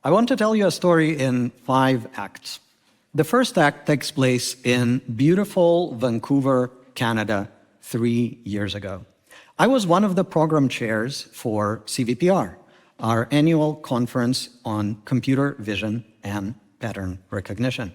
I want to tell you a story in 5 acts. The first act takes place in beautiful Vancouver, Canada, 3 years ago. I was one of the program chairs for CVPR, our annual conference on computer vision and pattern recognition.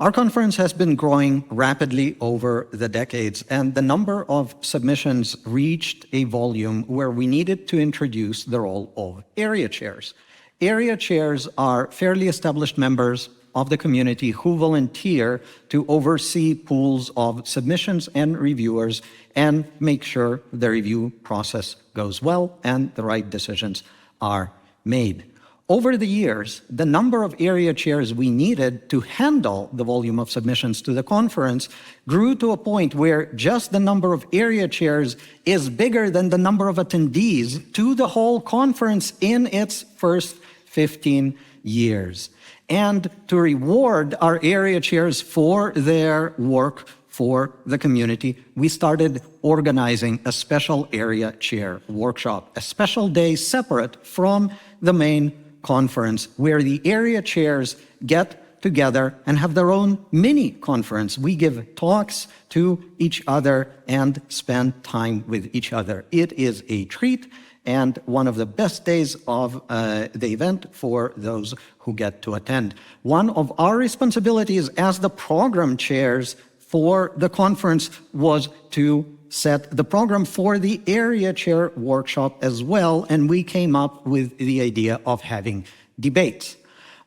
Our conference has been growing rapidly over the decades, and the number of submissions reached a volume where we needed to introduce the role of area chairs. Area chairs are fairly established members of the community who volunteer to oversee pools of submissions and reviewers and make sure the review process goes well and the right decisions are made. Over the years, the number of area chairs we needed to handle the volume of submissions to the conference grew to a point where just the number of area chairs is bigger than the number of attendees to the whole conference in its first 15 years. And to reward our area chairs for their work for the community, we started organizing a special area chair workshop, a special day separate from the main conference where the area chairs get together and have their own mini conference. We give talks to each other and spend time with each other. It is a treat and one of the best days of the event for those who get to attend. One of our responsibilities as the program chairs for the conference was to set the program for the area chair workshop as well, and we came up with the idea of having debates.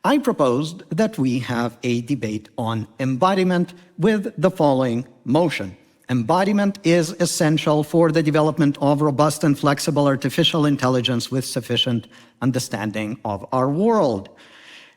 I proposed that we have a debate on embodiment with the following motion. Embodiment is essential for the development of robust and flexible artificial intelligence with sufficient understanding of our world.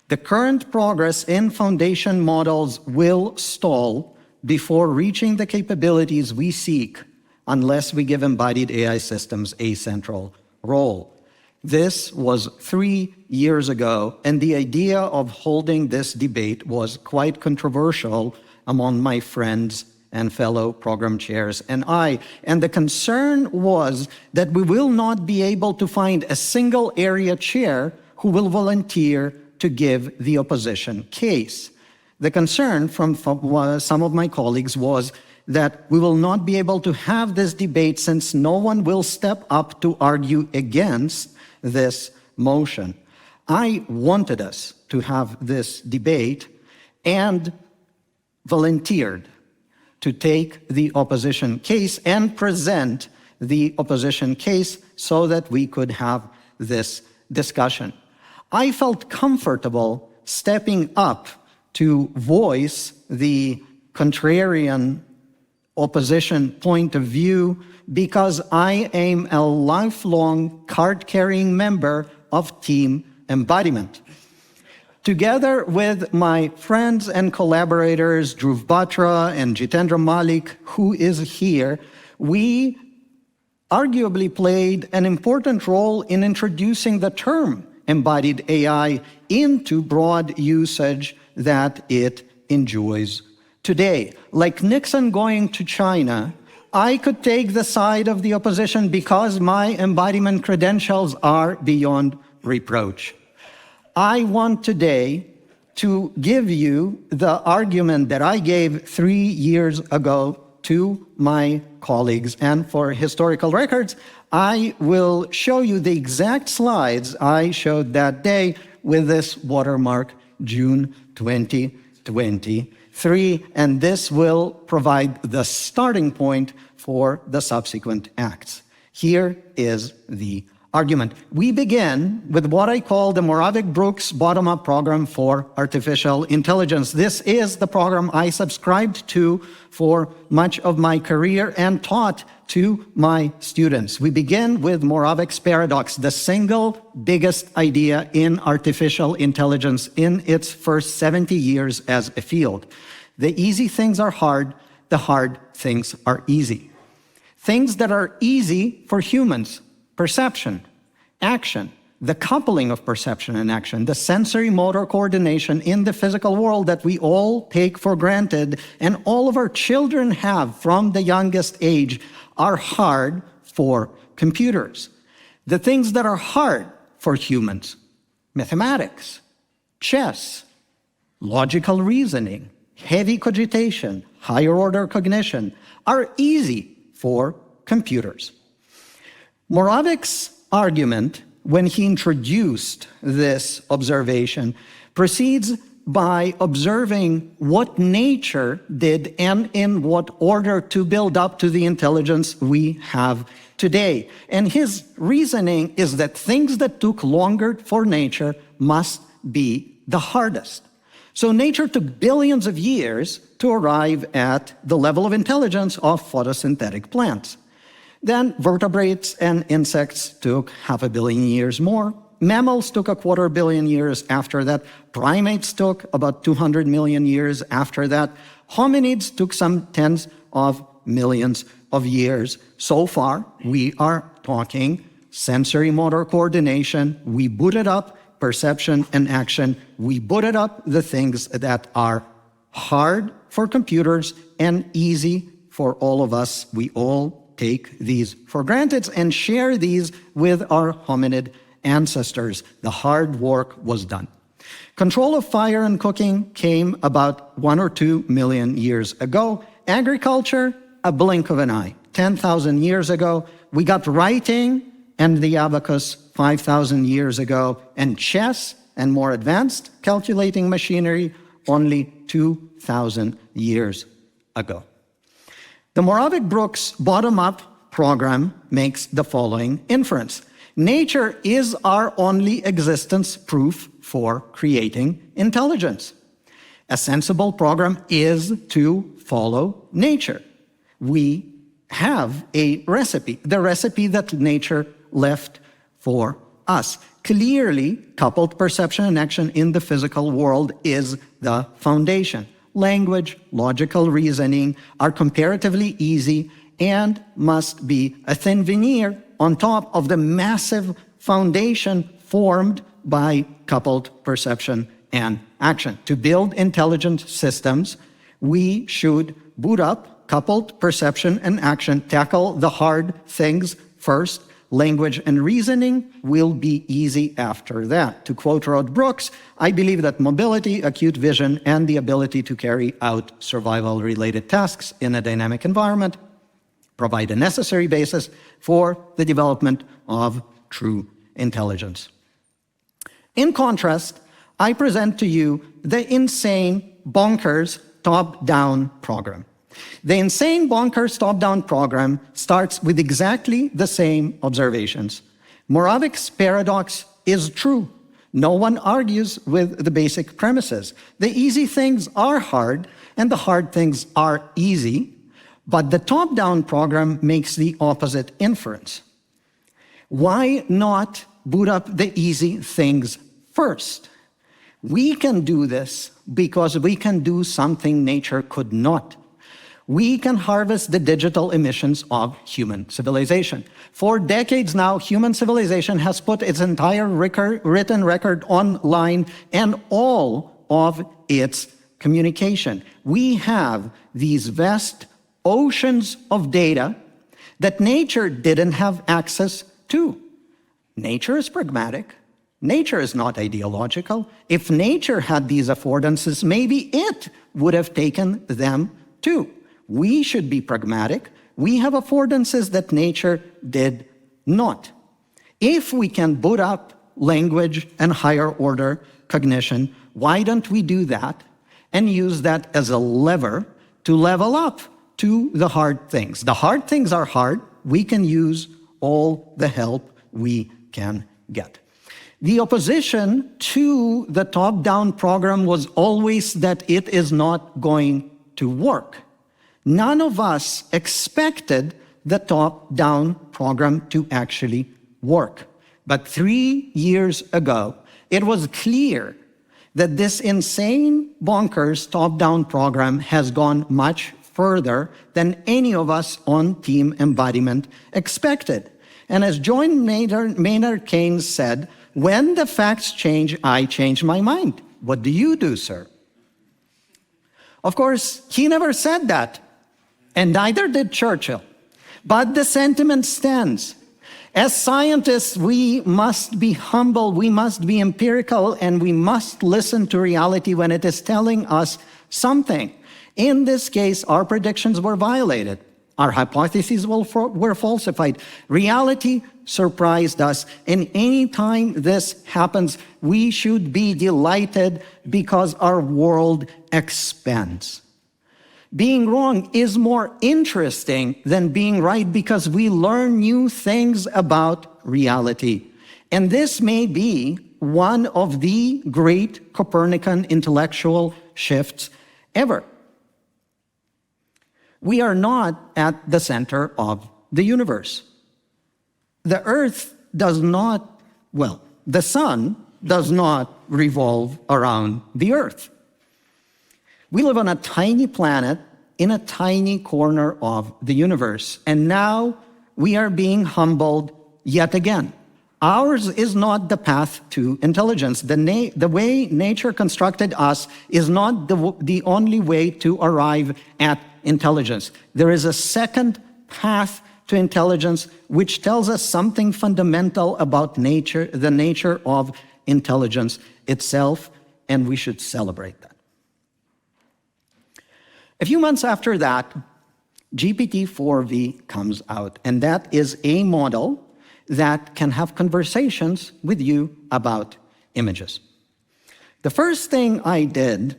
The current progress in foundation models will stall before reaching the capabilities we seek unless we give embodied AI systems a central role. This was 3 years ago, and the idea of holding this debate was quite controversial among my friends and fellow program chairs and I. And the concern was that we will not be able to find a single area chair who will volunteer to give the opposition case. The concern from some of my colleagues was that we will not be able to have this debate since no one will step up to argue against this motion. I wanted us to have this debate and volunteered to take the opposition case and present the opposition case so that we could have this discussion. I felt comfortable stepping up to voice the contrarian opposition point of view because I am a lifelong card-carrying member of Team Embodiment. Together with my friends and collaborators, Dhruv Batra and Jitendra Malik, who is here, we arguably played an important role in introducing the term embodied AI into broad usage that it enjoys today. Like Nixon going to China, I could take the side of the opposition because my embodiment credentials are beyond reproach. I want today to give you the argument that I gave 3 years ago to my colleagues. And for historical records, I will show you the exact slides I showed that day with this watermark, June 2023, and this will provide the starting point for the subsequent acts. Here is the argument. We begin with what I call the Moravec-Brooks bottom-up program for artificial intelligence. This is the program I subscribed to for much of my career and taught to my students. We begin with Moravec's paradox, the single biggest idea in artificial intelligence in its first 70 years as a field. The easy things are hard, the hard things are easy. Things that are easy for humans: perception, action, the coupling of perception and action, the sensory motor coordination in the physical world that we all take for granted and all of our children have from the youngest age, are hard for computers. The things that are hard for humans mathematics, chess, logical reasoning, heavy cogitation, higher order cognition are easy for computers. Moravec's argument, when he introduced this observation, proceeds by observing what nature did and in what order to build up to the intelligence we have today. And his reasoning is that things that took longer for nature must be the hardest. So nature took billions of years to arrive at the level of intelligence of photosynthetic plants. Then vertebrates and insects took 500 million years more. Mammals took 250 million years after that. Primates took about 200 million years after that. Hominids took some tens of millions of years. So far, we are talking sensory motor coordination. We booted up perception and action. We booted up the things that are hard for computers and easy for all of us. We all take these for granted and share these with our hominid ancestors. The hard work was done. Control of fire and cooking came about 1 or 2 million years ago. Agriculture, a blink of an eye. 10,000 years ago, we got writing and the abacus 5,000 years ago, and chess and more advanced calculating machinery only 2,000 years ago. The Moravec-Brooks bottom-up program makes the following inference. Nature is our only existence proof for creating intelligence. A sensible program is to follow nature. We have a recipe, the recipe that nature left for us. Clearly, coupled perception and action in the physical world is the foundation. Language, logical reasoning are comparatively easy and must be a thin veneer on top of the massive foundation formed by coupled perception and action. To build intelligent systems, we should boot up coupled perception and action, tackle the hard things first. Language and reasoning will be easy after that. To quote Rod Brooks, I believe that mobility, acute vision, and the ability to carry out survival-related tasks in a dynamic environment provide a necessary basis for the development of true intelligence. In contrast, I present to you the insane, bonkers, top-down program. The insane, bonkers, top-down program starts with exactly the same observations. Moravec's paradox is true. No one argues with the basic premises. The easy things are hard, and the hard things are easy, but the top-down program makes the opposite inference. Why not boot up the easy things first? We can do this because we can do something nature could not. We can harvest the digital emissions of human civilization. For decades now, human civilization has put its entire written record online and all of its communication. We have these vast oceans of data that nature didn't have access to. Nature is pragmatic. Nature is not ideological. If nature had these affordances, maybe it would have taken them too. We should be pragmatic. We have affordances that nature did not. If we can boot up language and higher order cognition, why don't we do that and use that as a lever to level up to the hard things? The hard things are hard. We can use all the help we can get. The opposition to the top-down program was always that it is not going to work. None of us expected the top-down program to actually work. But 3 years ago, it was clear that this insane, bonkers top-down program has gone much further than any of us on Team Embodiment expected. And as John Maynard Keynes said, when the facts change, I change my mind. What do you do, sir? Of course, he never said that. And neither did Churchill. But the sentiment stands. As scientists, we must be humble, we must be empirical, and we must listen to reality when it is telling us something. In this case, our predictions were violated. Our hypotheses were falsified. Reality surprised us. And any time this happens, we should be delighted because our world expands. Being wrong is more interesting than being right because we learn new things about reality. And this may be one of the great Copernican intellectual shifts ever. We are not at the center of the universe. The Earth does not, well, the sun does not revolve around the Earth. We live on a tiny planet in a tiny corner of the universe, and now we are being humbled yet again. Ours is not the path to intelligence. The way nature constructed us is not the only way to arrive at intelligence. There is a second path to intelligence which tells us something fundamental about nature, the nature of intelligence itself, and we should celebrate that. A few months after that, GPT-4V comes out, and that is a model that can have conversations with you about images. The first thing I did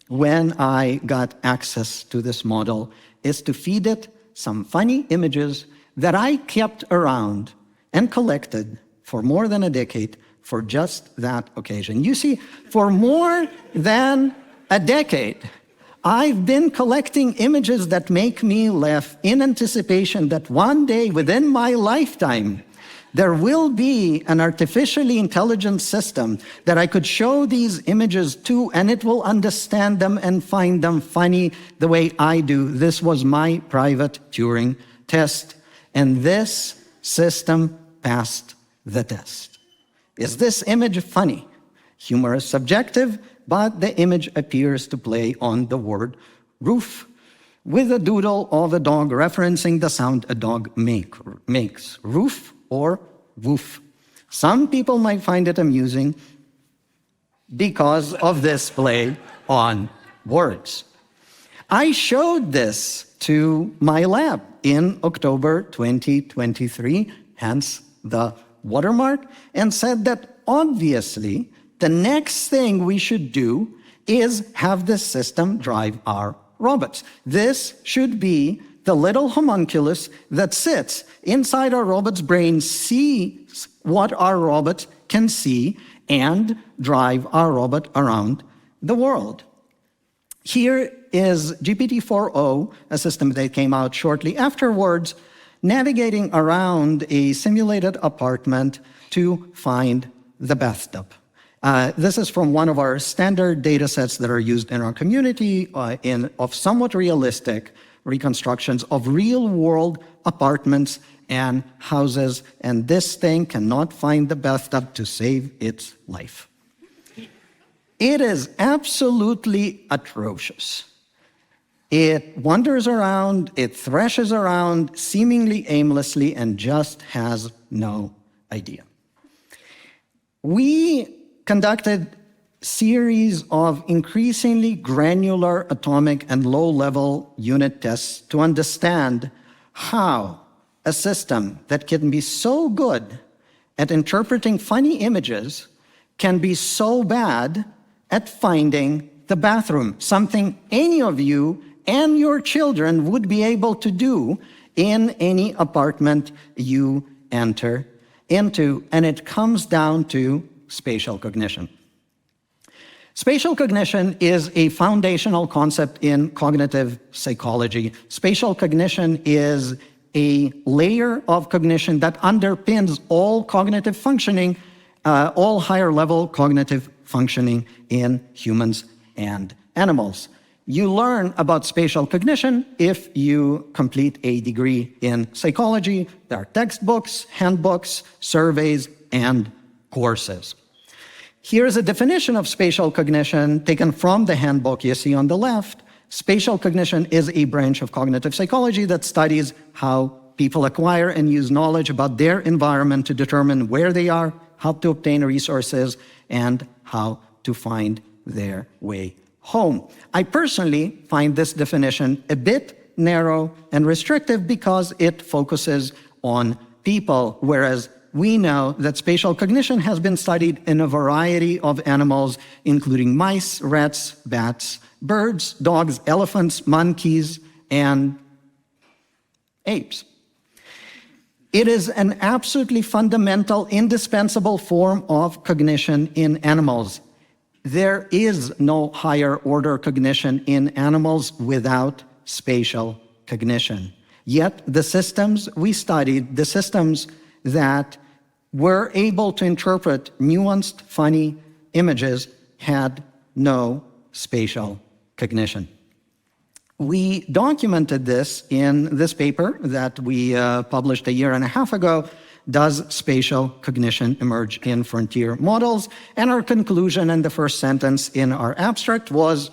when I got access to this model is to feed it some funny images that I kept around and collected for more than a decade for just that occasion. You see, for more than a decade, I've been collecting images that make me laugh in anticipation that one day within my lifetime, there will be an artificially intelligent system that I could show these images to, and it will understand them and find them funny the way I do. This was my private Turing test, and this system passed the test. Is this image funny? Humor is subjective, but the image appears to play on the word roof with a doodle of a dog referencing the sound a dog makes. Roof or woof. Some people might find it amusing because of this play on words. I showed this to my lab in October 2023, hence the watermark, and said that obviously the next thing we should do is have this system drive our robots. This should be the little homunculus that sits inside our robot's brain, sees what our robot can see, and drive our robot around the world. Here is GPT-4o, a system that came out shortly afterwards, navigating around a simulated apartment to find the bathtub. This is from one of our standard data sets that are used in our community of somewhat realistic reconstructions of real-world apartments and houses, and this thing cannot find the bathtub to save its life. It is absolutely atrocious. It wanders around, it thrashes around seemingly aimlessly and just has no idea. We conducted series of increasingly granular atomic and low-level unit tests to understand how a system that can be so good at interpreting funny images can be so bad at finding the bathroom, something any of you and your children would be able to do in any apartment you enter into, and it comes down to spatial cognition. Spatial cognition is a foundational concept in cognitive psychology. Spatial cognition is a layer of cognition that underpins all cognitive functioning, all higher-level cognitive functioning in humans and animals. You learn about spatial cognition if you complete a degree in psychology. There are textbooks, handbooks, surveys, and courses. Here's a definition of spatial cognition taken from the handbook you see on the left. Spatial cognition is a branch of cognitive psychology that studies how people acquire and use knowledge about their environment to determine where they are, how to obtain resources, and how to find their way home. I personally find this definition a bit narrow and restrictive because it focuses on people, whereas we know that spatial cognition has been studied in a variety of animals, including mice, rats, bats, birds, dogs, elephants, monkeys, and apes. It is an absolutely fundamental, indispensable form of cognition in animals. There is no higher order cognition in animals without spatial cognition. Yet the systems we studied, the systems that were able to interpret nuanced, funny images, had no spatial cognition. We documented this in this paper that we published a year and a half ago, Does Spatial Cognition Emerge in Frontier Models? And our conclusion in the first sentence in our abstract was,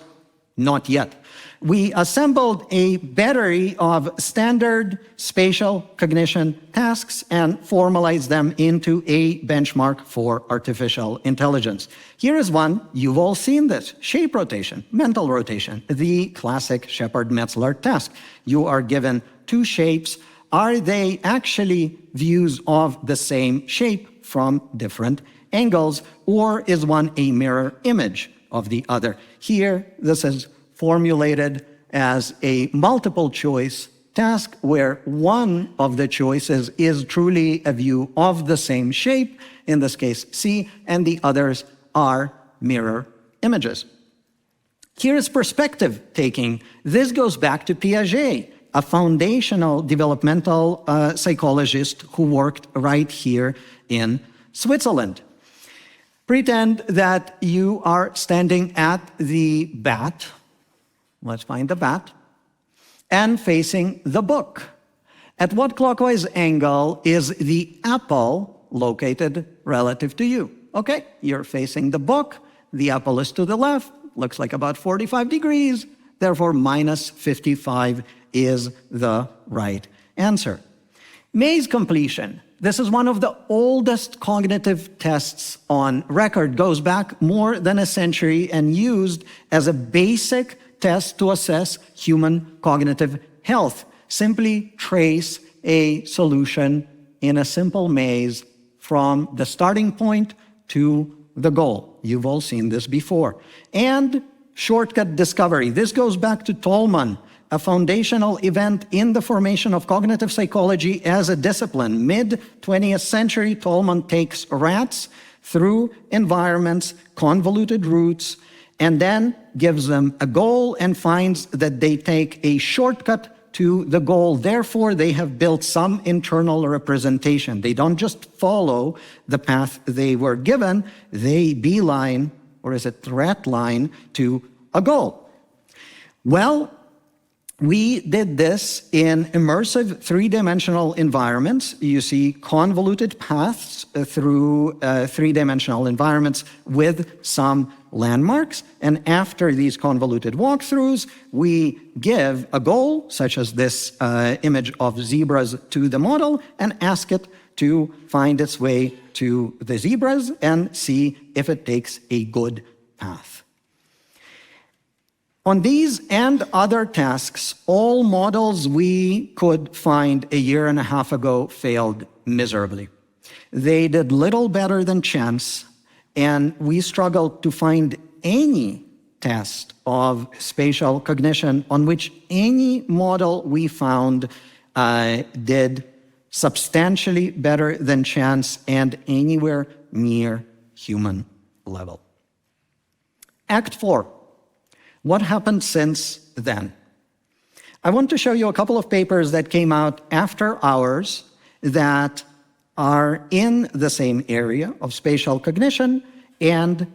not yet. We assembled a battery of standard spatial cognition tasks and formalized them into a benchmark for artificial intelligence. Here is one, you've all seen this, shape rotation, mental rotation, the classic Shepard-Metzler task. You are given two shapes. Are they actually views of the same shape from different angles, or is one a mirror image of the other? Here, this is formulated as a multiple choice task where one of the choices is truly a view of the same shape, in this case C, and the others are mirror images. Here's perspective taking. This goes back to Piaget, a foundational developmental psychologist who worked right here in Switzerland. Pretend that you are standing at the bat. Let's find the bat, and facing the book. At what clockwise angle is the apple located relative to you? Okay, you're facing the book, the apple is to the left, looks like about 45 degrees, therefore minus 55 is the right answer. Maze completion. This is one of the oldest cognitive tests on record, goes back more than a century and used as a basic test to assess human cognitive health. Simply trace a solution in a simple maze from the starting point to the goal. You've all seen this before. And shortcut discovery. This goes back to Tolman, a foundational event in the formation of cognitive psychology as a discipline. Mid-20th century, Tolman takes rats through environments, convoluted routes, and then gives them a goal and finds that they take a shortcut to the goal. Therefore, they have built some internal representation. They don't just follow the path they were given, they beeline, or is it threat line, to a goal. Well, we did this in immersive three-dimensional environments. You see convoluted paths through three-dimensional environments with some landmarks. And after these convoluted walkthroughs, we give a goal, such as this image of zebras, to the model and ask it to find its way to the zebras and see if it takes a good path. On these and other tasks, all models we could find a year and a half ago failed miserably. They did little better than chance, and we struggled to find any test of spatial cognition on which any model we found did substantially better than chance and anywhere near human level. Act 4. What happened since then? I want to show you a couple of papers that came out after ours that are in the same area of spatial cognition and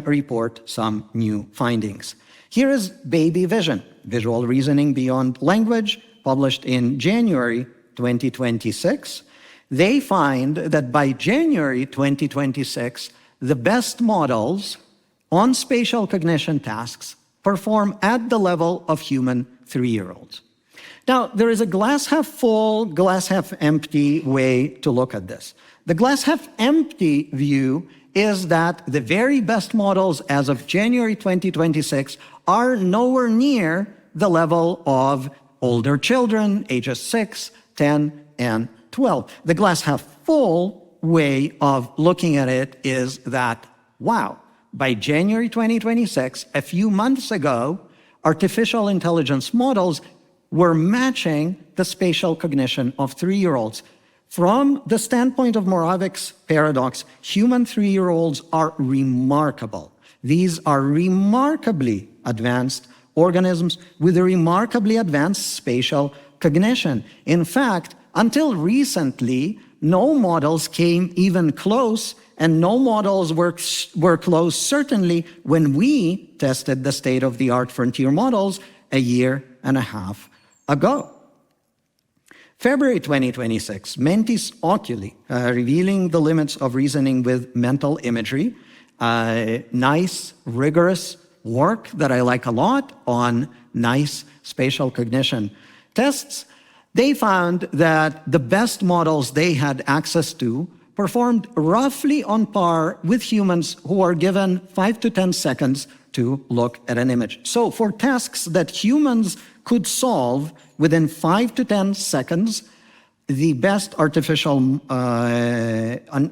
report some new findings. Here is Baby Vision, Visual Reasoning Beyond Language, published in January 2026. They find that by January 2026, the best models on spatial cognition tasks perform at the level of human 3-year-olds. Now, there is a glass half full, glass half empty way to look at this. The glass half empty view is that the very best models as of January 2026 are nowhere near the level of older children, ages 6, 10, and 12. The glass half full way of looking at it is that, wow, by January 2026, a few months ago, artificial intelligence models were matching the spatial cognition of 3-year-olds. From the standpoint of Moravec's paradox, human 3-year-olds are remarkable. These are remarkably advanced organisms with a remarkably advanced spatial cognition. In fact, until recently, no models came even close, and no models were close certainly when we tested the state-of-the-art frontier models a year and a half ago. February 2026, Mentis Oculi, revealing the limits of reasoning with mental imagery. Nice, rigorous work that I like a lot on nice spatial cognition tests. They found that the best models they had access to performed roughly on par with humans who are given 5 to 10 seconds to look at an image. So for tasks that humans could solve within 5 to 10 seconds, the best artificial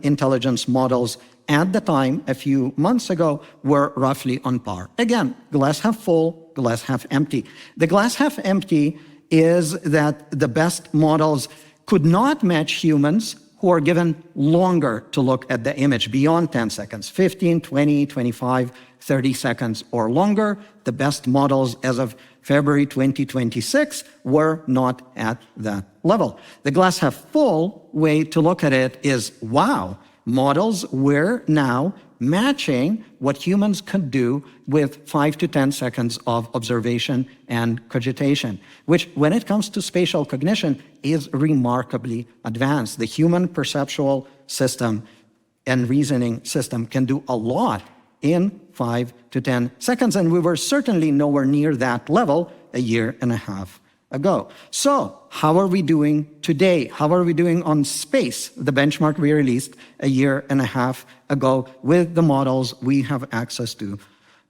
intelligence models at the time, a few months ago, were roughly on par. Again, glass half full, glass half empty. The glass half empty is that the best models could not match humans who are given longer to look at the image, beyond 10 seconds, 15, 20, 25, 30 seconds or longer. The best models as of February 2026 were not at that level. The glass half full way to look at it is, wow, models were now matching what humans could do with 5 to 10 seconds of observation and cogitation, which, when it comes to spatial cognition, is remarkably advanced. The human perceptual system and reasoning system can do a lot in 5 to 10 seconds, and we were certainly nowhere near that level a year and a half ago. So, how are we doing today? How are we doing on space, the benchmark we released a year and a half ago with the models we have access to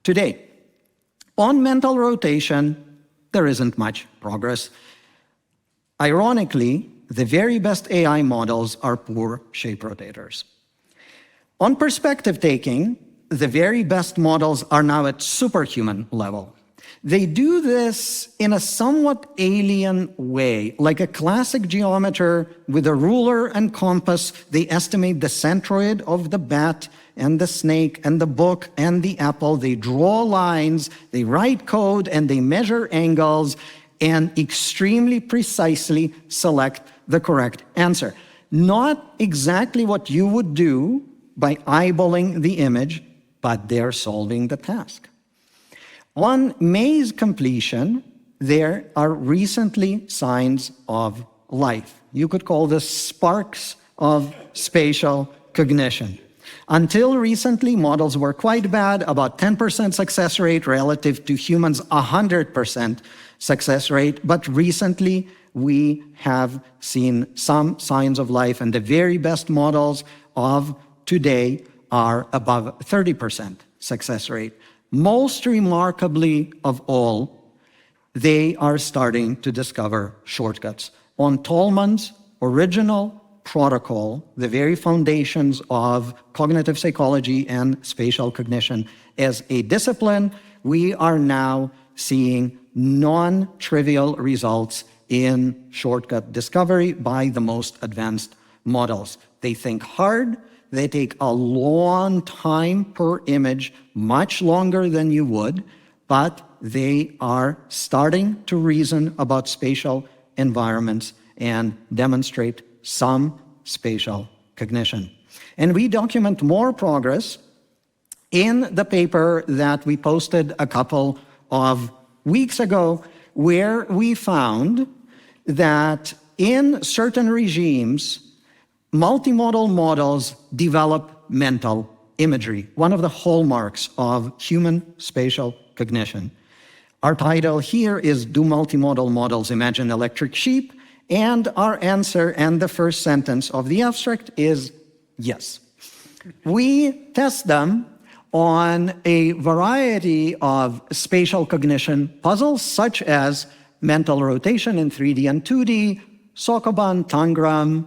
today? On mental rotation, there isn't much progress. Ironically, the very best AI models are poor shape rotators. On perspective taking, the very best models are now at superhuman level. They do this in a somewhat alien way. Like a classic geometer with a ruler and compass, they estimate the centroid of the bat and the snake and the book and the apple. They draw lines, they write code, and they measure angles and extremely precisely select the correct answer. Not exactly what you would do by eyeballing the image, but they're solving the task. On maze completion, there are recently signs of life. You could call this sparks of spatial cognition. Until recently, models were quite bad, about 10% success rate relative to humans' 100% success rate. But recently, we have seen some signs of life, and the very best models of today are above 30% success rate. Most remarkably of all, they are starting to discover shortcuts. On Tolman's original protocol, the very foundations of cognitive psychology and spatial cognition as a discipline, we are now seeing non-trivial results in shortcut discovery by the most advanced models. They think hard. They take a long time per image, much longer than you would, but they are starting to reason about spatial environments and demonstrate some spatial cognition. And we document more progress in the paper that we posted a couple of weeks ago, where we found that in certain regimes, multimodal models develop mental imagery, one of the hallmarks of human spatial cognition. Our title here is Do Multimodal Models Imagine Electric Sheep? And our answer and the first sentence of the abstract is yes. We test them on a variety of spatial cognition puzzles, such as mental rotation in 3D and 2D, Sokoban, Tangram,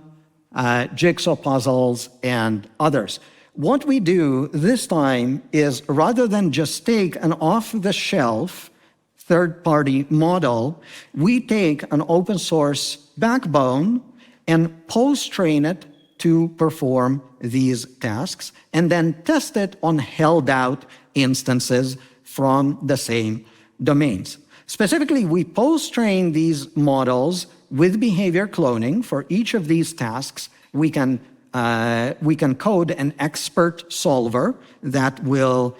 jigsaw puzzles, and others. What we do this time is, rather than just take an off-the-shelf third-party model, we take an open-source backbone and post-train it to perform these tasks, and then test it on held-out instances from the same domains. Specifically, we post-train these models with behavior cloning. For each of these tasks, we can code an expert solver that will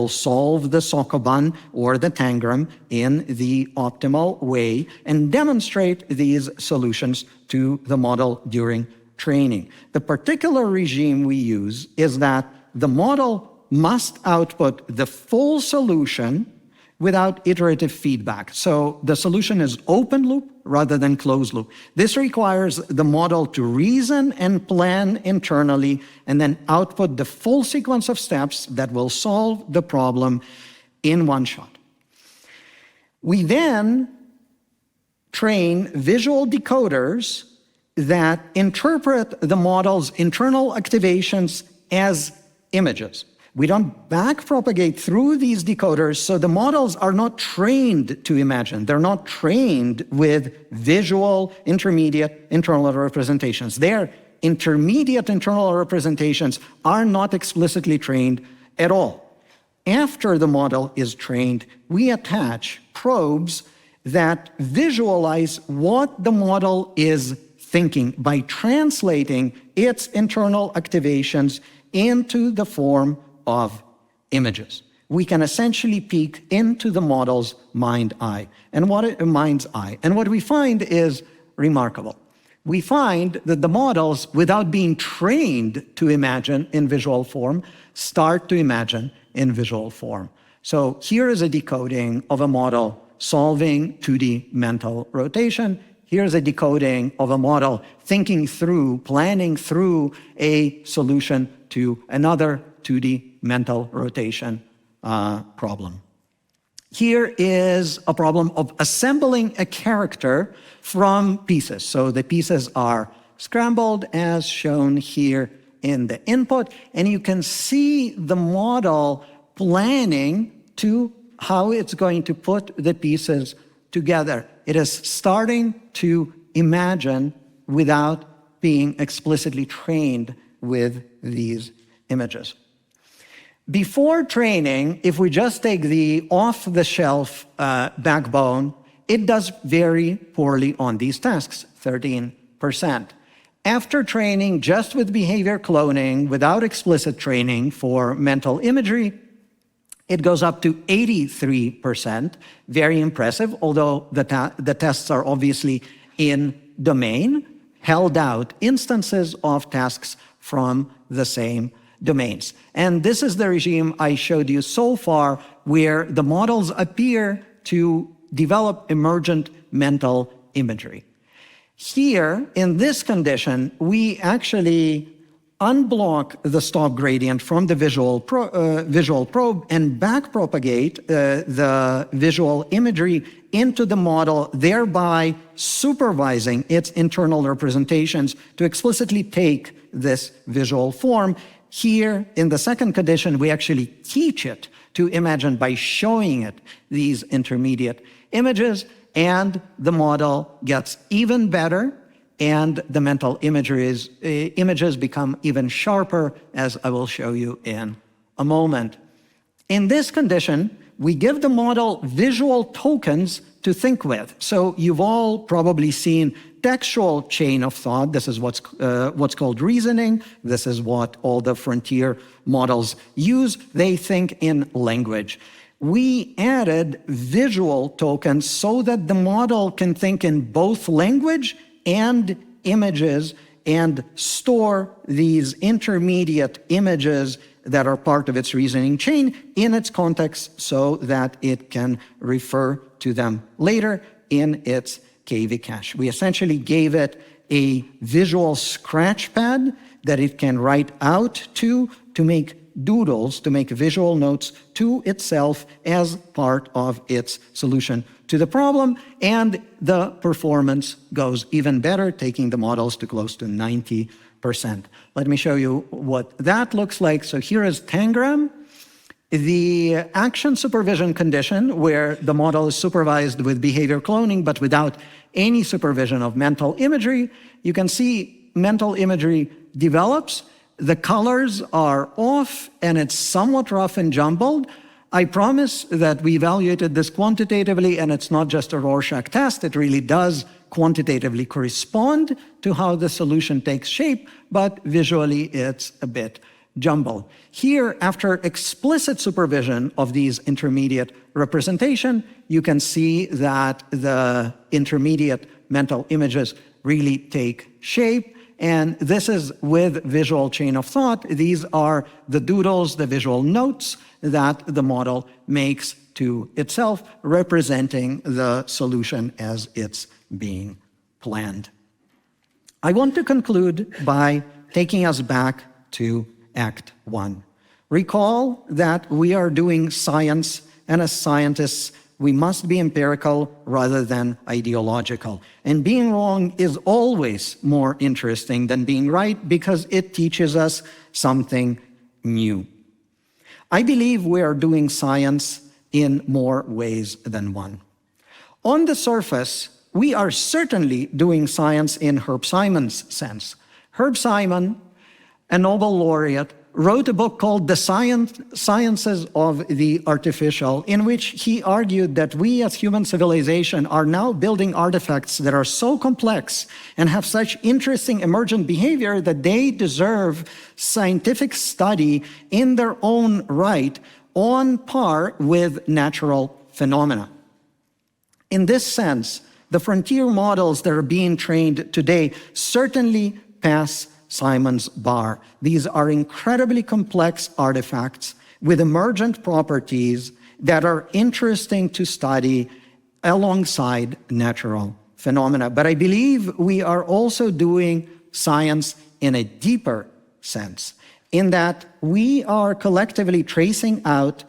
solve the Sokoban or the Tangram in the optimal way and demonstrate these solutions to the model during training. The particular regime we use is that the model must output the full solution without iterative feedback. So the solution is open loop rather than closed loop. This requires the model to reason and plan internally and then output the full sequence of steps that will solve the problem in one shot. We then train visual decoders that interpret the model's internal activations as images. We don't backpropagate through these decoders, so the models are not trained to imagine. They're not trained with visual intermediate internal representations. Their intermediate internal representations are not explicitly trained at all. After the model is trained, we attach probes that visualize what the model is thinking by translating its internal activations into the form of images. We can essentially peek into the model's mind's eye. And what we find is remarkable. We find that the models, without being trained to imagine in visual form, start to imagine in visual form. So here is a decoding of a model solving 2D mental rotation. Here's a decoding of a model thinking through, planning through a solution to another 2D mental rotation problem. Here is a problem of assembling a character from pieces. So the pieces are scrambled as shown here in the input, and you can see the model planning to how it's going to put the pieces together. It is starting to imagine without being explicitly trained with these images. Before training, if we just take the off-the-shelf backbone, it does very poorly on these tasks, 13%. After training just with behavior cloning, without explicit training for mental imagery, it goes up to 83%, very impressive, although the tests are obviously in domain, held out instances of tasks from the same domains. And this is the regime I showed you so far, where the models appear to develop emergent mental imagery. Here, in this condition, we actually unblock the stop gradient from the visual probe and backpropagate the visual imagery into the model, thereby supervising its internal representations to explicitly take this visual form. Here, in the second condition, we actually teach it to imagine by showing it these intermediate images, and the model gets even better, and the mental images become even sharper, as I will show you in a moment. In this condition, we give the model visual tokens to think with. So you've all probably seen textual chain of thought. This is what's called reasoning. This is what all the frontier models use. They think in language. We added visual tokens so that the model can think in both language and images and store these intermediate images that are part of its reasoning chain in its context so that it can refer to them later in its KV cache. We essentially gave it a visual scratch pad that it can write out to make doodles, to make visual notes to itself as part of its solution to the problem, and the performance goes even better, taking the models to close to 90%. Let me show you what that looks like. So here is Tangram, the action supervision condition where the model is supervised with behavior cloning but without any supervision of mental imagery. You can see mental imagery develops. The colors are off and it's somewhat rough and jumbled. I promise that we evaluated this quantitatively, and it's not just a Rorschach test. It really does quantitatively correspond to how the solution takes shape, but visually it's a bit jumbled. Here, after explicit supervision of these intermediate representation, you can see that the intermediate mental images really take shape. And this is with visual chain of thought. These are the doodles, the visual notes that the model makes to itself, representing the solution as it's being planned. I want to conclude by taking us back to Act 1. Recall that we are doing science, and as scientists, we must be empirical rather than ideological. And being wrong is always more interesting than being right because it teaches us something new. I believe we are doing science in more ways than one. On the surface, we are certainly doing science in Herb Simon's sense. Herb Simon, a Nobel laureate, wrote a book called The Sciences of the Artificial, in which he argued that we as human civilization are now building artifacts that are so complex and have such interesting emergent behavior that they deserve scientific study in their own right, on par with natural phenomena. In this sense, the frontier models that are being trained today certainly pass Simon's bar. These are incredibly complex artifacts with emergent properties that are interesting to study alongside natural phenomena. But I believe we are also doing science in a deeper sense, in that we are collectively tracing out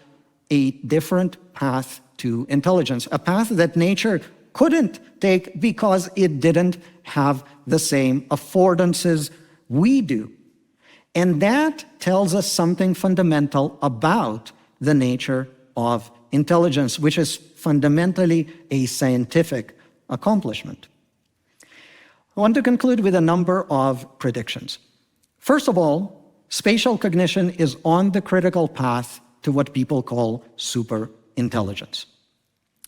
a different path to intelligence, a path that nature couldn't take because it didn't have the same affordances we do. And that tells us something fundamental about the nature of intelligence, which is fundamentally a scientific accomplishment. I want to conclude with a number of predictions. First of all, spatial cognition is on the critical path to what people call superintelligence.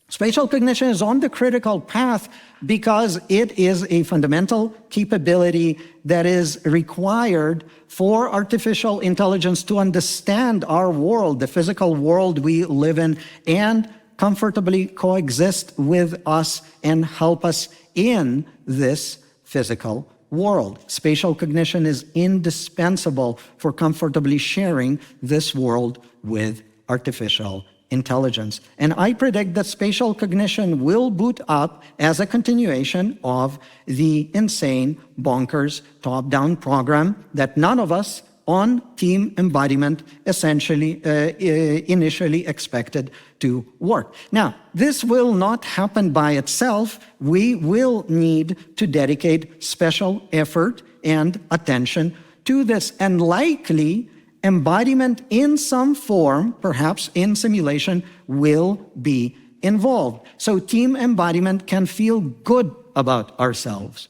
Spatial cognition is on the critical path because it is a fundamental capability that is required for artificial intelligence to understand our world, the physical world we live in, and comfortably coexist with us and help us in this physical world. Spatial cognition is indispensable for comfortably sharing this world with artificial intelligence. And I predict that spatial cognition will boot up as a continuation of the insane, bonkers, top-down program that none of us on Team Embodiment essentially initially expected to work. Now, this will not happen by itself. We will need to dedicate special effort and attention to this, and likely embodiment in some form, perhaps in simulation, will be involved. So Team Embodiment can feel good about ourselves.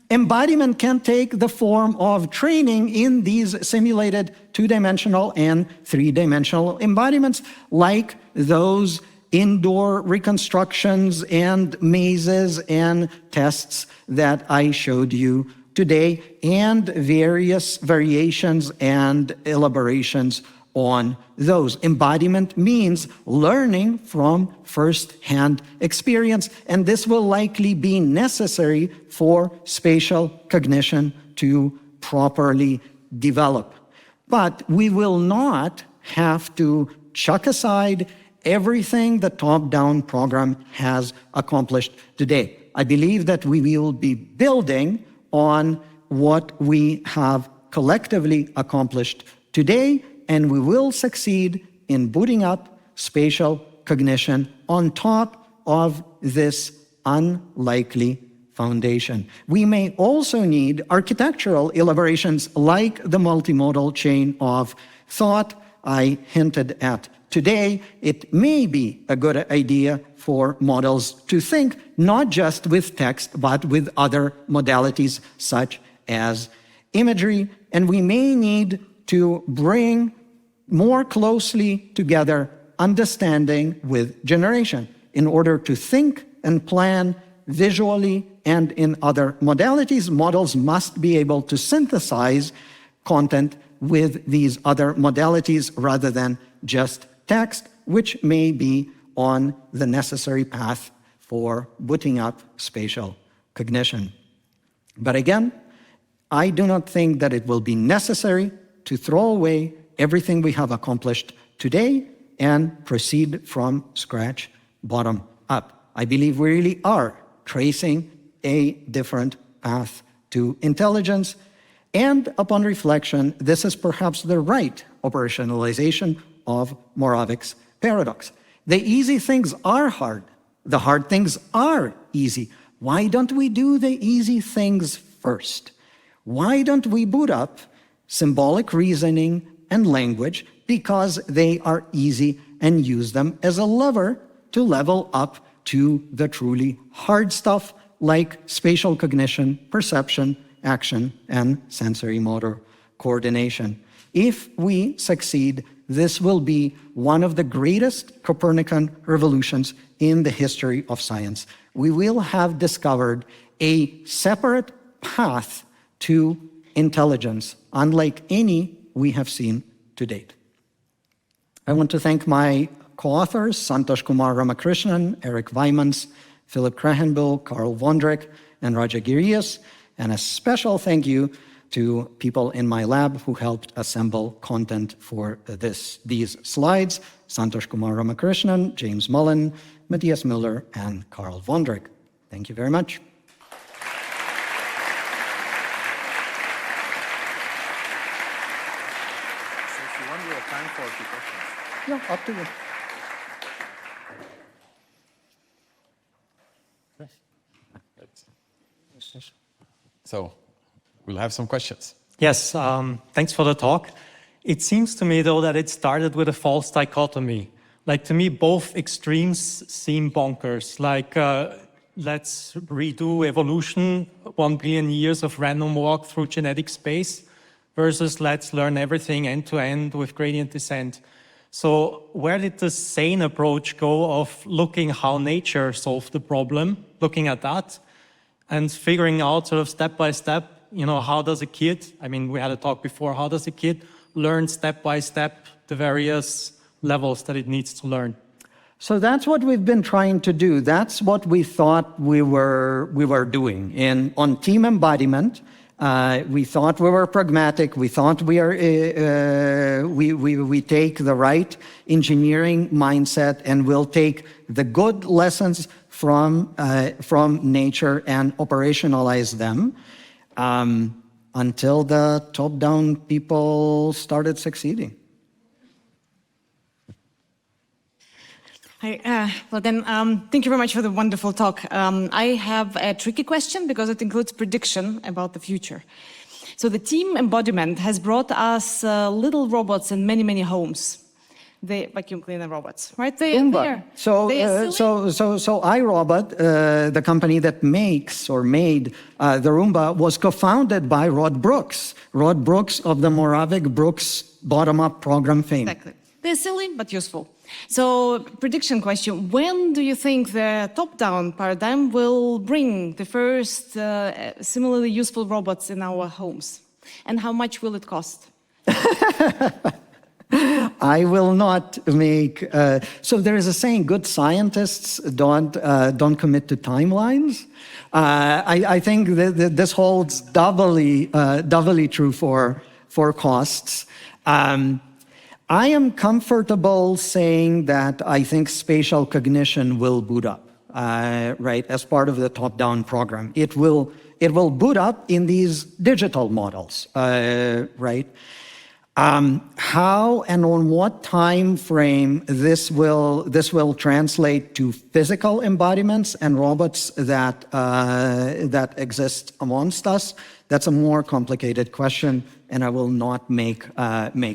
Embodiment can take the form of training in these simulated two-dimensional and three-dimensional embodiments, like those indoor reconstructions and mazes and tests that I showed you today, and various variations and elaborations on those. Embodiment means learning from first-hand experience, and this will likely be necessary for spatial cognition to properly develop. But we will not have to chuck aside everything the top-down program has accomplished today. I believe that we will be building on what we have collectively accomplished today, and we will succeed in booting up spatial cognition on top of this unlikely foundation. We may also need architectural elaborations like the multimodal chain of thought I hinted at today. It may be a good idea for models to think not just with text, but with other modalities such as imagery, and we may need to bring more closely together understanding with generation in order to think and plan visually and in other modalities. Models must be able to synthesize content with these other modalities rather than just text, which may be on the necessary path for booting up spatial cognition. But again, I do not think that it will be necessary to throw away everything we have accomplished today and proceed from scratch, bottom up. I believe we really are tracing a different path to intelligence. And upon reflection, this is perhaps the right operationalization of Moravec's paradox. The easy things are hard. The hard things are easy. Why don't we do the easy things first? Why don't we boot up symbolic reasoning and language because they are easy and use them as a lever to level up to the truly hard stuff like spatial cognition, perception, action, and sensory motor coordination. If we succeed, this will be one of the greatest Copernican revolutions in the history of science. We will have discovered a separate path to intelligence, unlike any we have seen to date. I want to thank my co-authors, Santosh Kumar Ramakrishnan, Eric Weimans, Philip Krahenbuhl, Carl Vondrek, and Raja Girias, and a special thank you to people in my lab who helped assemble content for these slides, Santosh Kumar Ramakrishnan, James Mullen, Matthias Müller, and Carl Vondrek. Thank you very much. So if you want, we have time for a few questions. Yeah, up to you. So we'll have some questions. Yes, thanks for the talk. It seems to me, though, that it started with a false dichotomy. Like, to me, both extremes seem bonkers. Like, let's redo evolution, 1 billion years of random walk through genetic space, versus let's learn everything end-to-end with gradient descent. So where did the sane approach go of looking how nature solved the problem, looking at that, and figuring out sort of step by step, you know, how does a kid, I mean, we had a talk before, how does a kid learn step by step the various levels that it needs to learn? So that's what we've been trying to do. That's what we thought we were doing. On team embodiment, we thought we were pragmatic. We thought we take the right engineering mindset and we'll take the good lessons from nature and operationalize them until the top-down people started succeeding. Hi, well then, thank you very much for the wonderful talk. I have a tricky question because it includes prediction about the future. So the team embodiment has brought us little robots in many, many homes. The vacuum cleaner robots, right? Roomba. So iRobot, the company that makes or made the Roomba, was co-founded by Rod Brooks. Rod Brooks of the Moravec Brooks bottom-up program fame. Exactly. They're silly but useful. So, prediction question: when do you think the top-down paradigm will bring the first similarly useful robots in our homes, and how much will it cost? I will not make. So there is a saying: good scientists don't commit to timelines. I think that this holds doubly true for costs. I am comfortable saying that I think spatial cognition will boot up, right, as part of the top-down program. It will boot up in these digital models, right? How and on what time frame this will translate to physical embodiments and robots that exist amongst us, that's a more complicated question, and I will not make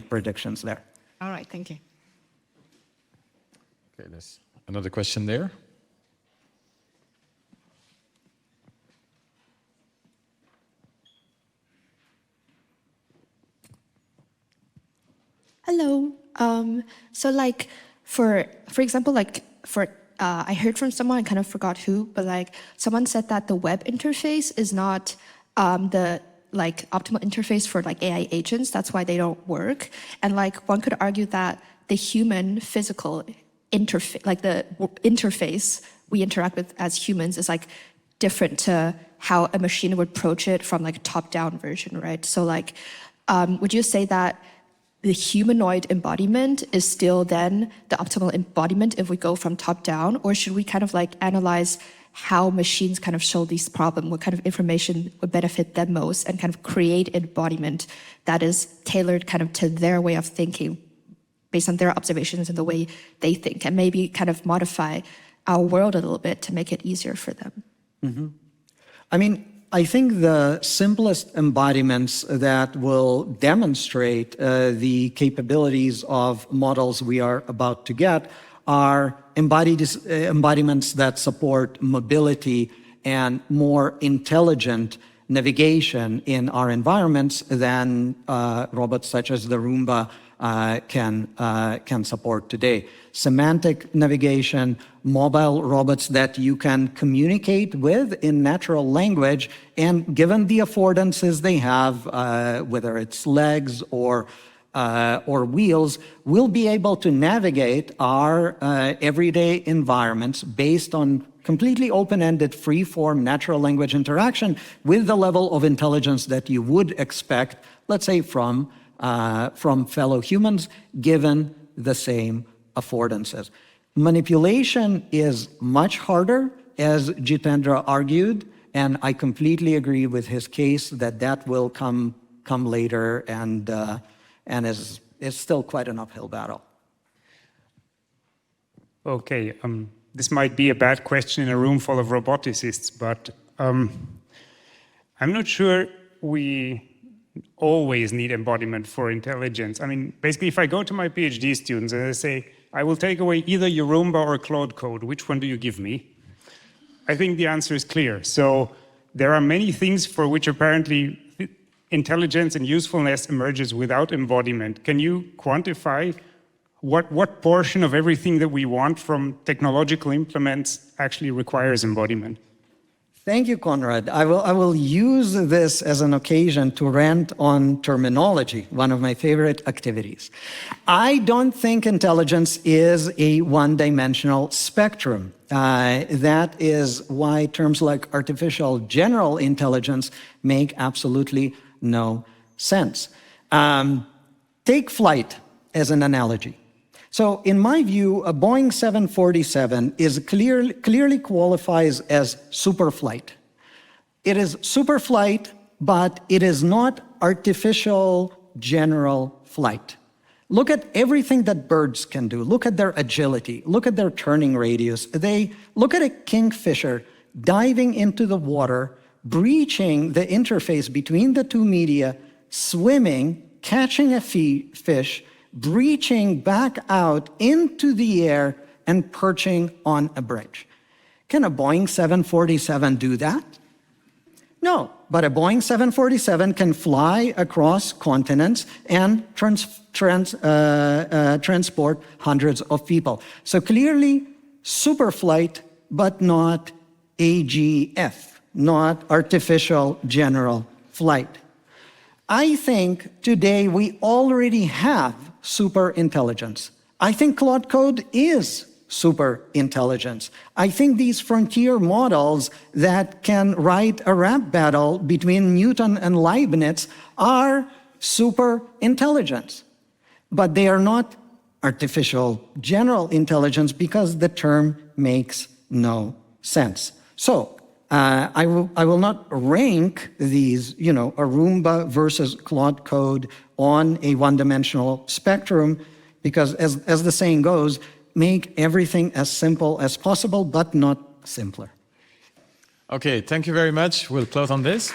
predictions there. All right, thank you. Okay, there's another question there. Hello. So like for example, like I heard from someone, I kind of forgot who, but like someone said that the web interface is not the like optimal interface for like AI agents. That's why they don't work. And like one could argue that the human physical interface, like the interface we interact with as humans, is like different to how a machine would approach it from like top-down version, right? So like, would you say that the humanoid embodiment is still then the optimal embodiment if we go from top down, or should we kind of like analyze how machines kind of show these problems, what kind of information would benefit them most, and kind of create embodiment that is tailored kind of to their way of thinking based on their observations and the way they think, and maybe kind of modify our world a little bit to make it easier for them? Mm-hmm. I mean, I think the simplest embodiments that will demonstrate the capabilities of models we are about to get are embodiments that support mobility and more intelligent navigation in our environments than robots such as the Roomba can support today. Semantic navigation, mobile robots that you can communicate with in natural language, and given the affordances they have, whether it's legs or wheels, will be able to navigate our everyday environments based on completely open-ended, free-form natural language interaction with the level of intelligence that you would expect, let's say, from fellow humans, given the same affordances. Manipulation is much harder, as Jitendra argued, and I completely agree with his case that will come later and is still quite an uphill battle. Okay, this might be a bad question in a room full of roboticists, but I'm not sure we always need embodiment for intelligence. I mean, basically, if I go to my PhD students and I say, I will take away either your Roomba or Claude Code, which one do you give me? I think the answer is clear. So there are many things for which apparently intelligence and usefulness emerges without embodiment. Can you quantify what portion of everything that we want from technological implements actually requires embodiment? Thank you, Konrad. I will use this as an occasion to rant on terminology, one of my favorite activities. I don't think intelligence is a one-dimensional spectrum. That is why terms like artificial general intelligence make absolutely no sense. Take flight as an analogy. So in my view, a Boeing 747 is clearly qualifies as superflight. It is superflight, but it is not artificial general flight. Look at everything that birds can do. Look at their agility. Look at their turning radius. Look at a kingfisher diving into the water, breaching the interface between the two media, swimming, catching a fish, breaching back out into the air and perching on a bridge. Can a Boeing 747 do that? No, but a Boeing 747 can fly across continents and transport hundreds of people. So clearly, superflight, but not AGF, not artificial general flight. I think today we already have super intelligence. I think Claude Code is super intelligence. I think these frontier models that can write a rap battle between Newton and Leibniz are super intelligence. but they are not artificial general intelligence because the term makes no sense. So I will not rank these, a Roomba versus Claude Code on a one-dimensional spectrum because as the saying goes, make everything as simple as possible, but not simpler. Okay, thank you very much. We'll close on this.